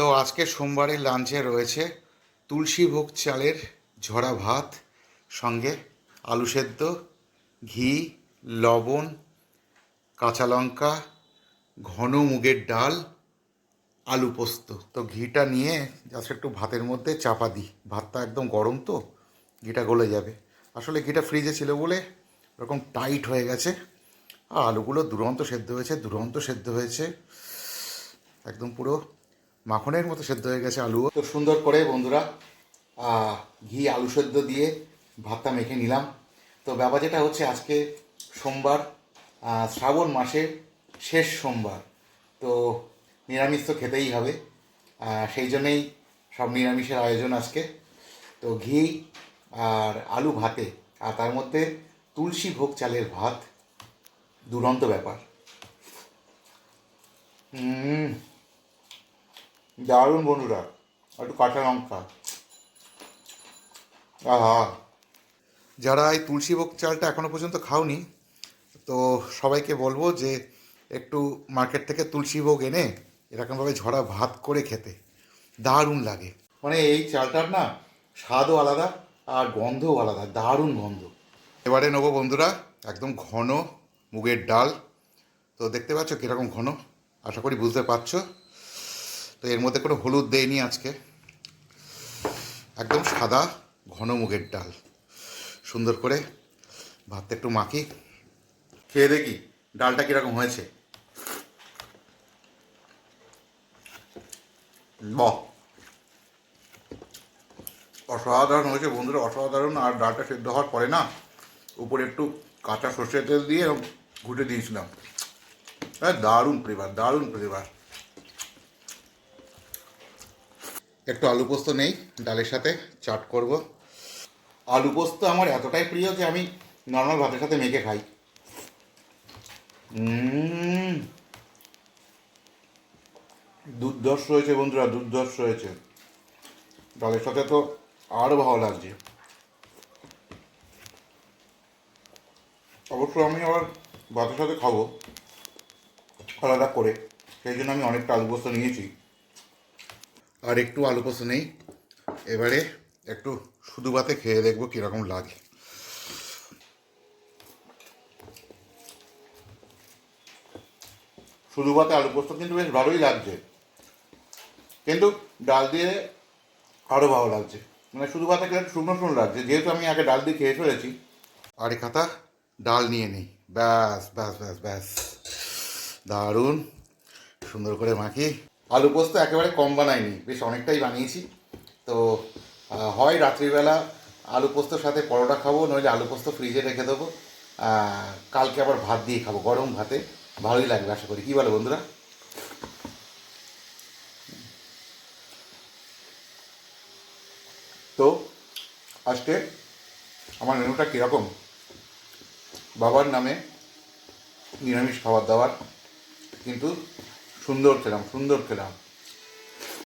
তো আজকে সোমবারের লাঞ্চে রয়েছে তুলসীভোগ চালের ঝরা ভাত, সঙ্গে আলু সেদ্ধ, ঘি, লবণ, কাঁচা লঙ্কা, ঘন মুগের ডাল, আলু পোস্ত। তো ঘিটা নিয়ে জাস্ট একটু ভাতের মধ্যে চাপা দিই। ভাতটা একদম গরম, তো ঘিটা গলে যাবে। আসলে ঘিটা ফ্রিজে ছিল বলে এরকম টাইট হয়ে গেছে। আর আলুগুলো দুরন্ত সেদ্ধ হয়েছে, দুরন্ত সেদ্ধ হয়েছে, একদম পুরো মাখনের মতো সেদ্ধ হয়ে গেছে আলু। তো সুন্দর করে বন্ধুরা ঘি আলু সেদ্ধ দিয়ে ভাতটা মেখে নিলাম। তো ব্যাপার যেটা হচ্ছে, আজকে সোমবার, শ্রাবণ মাসের শেষ সোমবার। তো নিরামিষ তো খেতেই হবে, সেই জন্যেই সব নিরামিষের আয়োজন আজকে। তো ঘি আর আলু ভাতে, আর তার মধ্যে তুলসী ভোগ চালের ভাত, দুরন্ত ব্যাপার। দারুণ বন্ধুরা, একটু কাঁচা লঙ্কা, আহা। যারা এই তুলসীভোগ চালটা এখনও পর্যন্ত খাওনি, তো সবাইকে বলবো যে একটু মার্কেট থেকে তুলসীভোগ এনে এরকমভাবে ঝরা ভাত করে খেতে দারুণ লাগে। মানে এই চালটার না স্বাদও আলাদা আর গন্ধও আলাদা, দারুণ গন্ধ। এবারে নেবো বন্ধুরা একদম ঘন মুগের ডাল। তো দেখতে পাচ্ছ কীরকম ঘন, আশা করি বুঝতে পারছো। তো এর মধ্যে কোনো হলুদ দেয়নি আজকে, একদম সাদা ঘন মুগের ডাল। সুন্দর করে ভাতটা একটু মাখি, খেয়ে দেখি ডালটা কীরকম হয়েছে। বাহ, অসাধারণ হয়েছে বন্ধুরা, অসাধারণ। আর ডালটা সেদ্ধ হওয়ার পরে না উপরে একটু কাঁচা সর্ষের তেল দিয়ে ঘুটে দিয়েছিলাম। হ্যাঁ, দারুণ ফ্লেভার, দারুণ ফ্লেভার। একটু আলু পোস্ত নেই ডালের সাথে চাট করব। আলু পোস্ত আমার এতটাই প্রিয় যে আমি নর্মাল ভাতের সাথে মেখে খাই। দুর্ধর্ষ হয়েছে বন্ধুরা, দুর্ধর্ষ হয়েছে। ডালের সাথে তো আরও ভালো লাগছে। অবশ্য আমি আবার ভাতের সাথে খাবো আলাদা করে, সেই জন্য আমি অনেকটা আলু পোস্ত নিয়েছি। আর একটু আলু পোস্ত নেই, এবারে একটু শুধু ভাতে খেয়ে দেখবো কীরকম লাগে। শুধু ভাতে আলু পোস্ত কিন্তু বেশ ভালোই লাগছে, কিন্তু ডাল দিয়ে আরও ভালো লাগছে। মানে শুধু ভাতে খেলে একটু শুকনো শুকনো লাগছে, যেহেতু আমি আগে ডাল দিয়ে খেয়ে ফেলেছি। আর খাতা ডাল নিয়ে নিই, ব্যাস ব্যাস ব্যাস ব্যাস, দারুণ। সুন্দর করে মাখি। আলু পোস্ত একেবারে কম বানাইনি, বেশ অনেকটাই বানিয়েছি। তো হয় রাত্রিবেলা আলু পোস্তর সাথে পরোটা খাবো, নইলে আলু পোস্ত ফ্রিজে রেখে দেবো, কালকে আবার ভাত দিয়ে খাবো, গরম ভাতে ভালোই লাগবে আশা করি। কী বলো বন্ধুরা? তো আজকে আমার মেনুটা কীরকম? বাবার নামে নিরামিষ খাবার দাবার, কিন্তু সুন্দর খেলাম, সুন্দর খেলাম।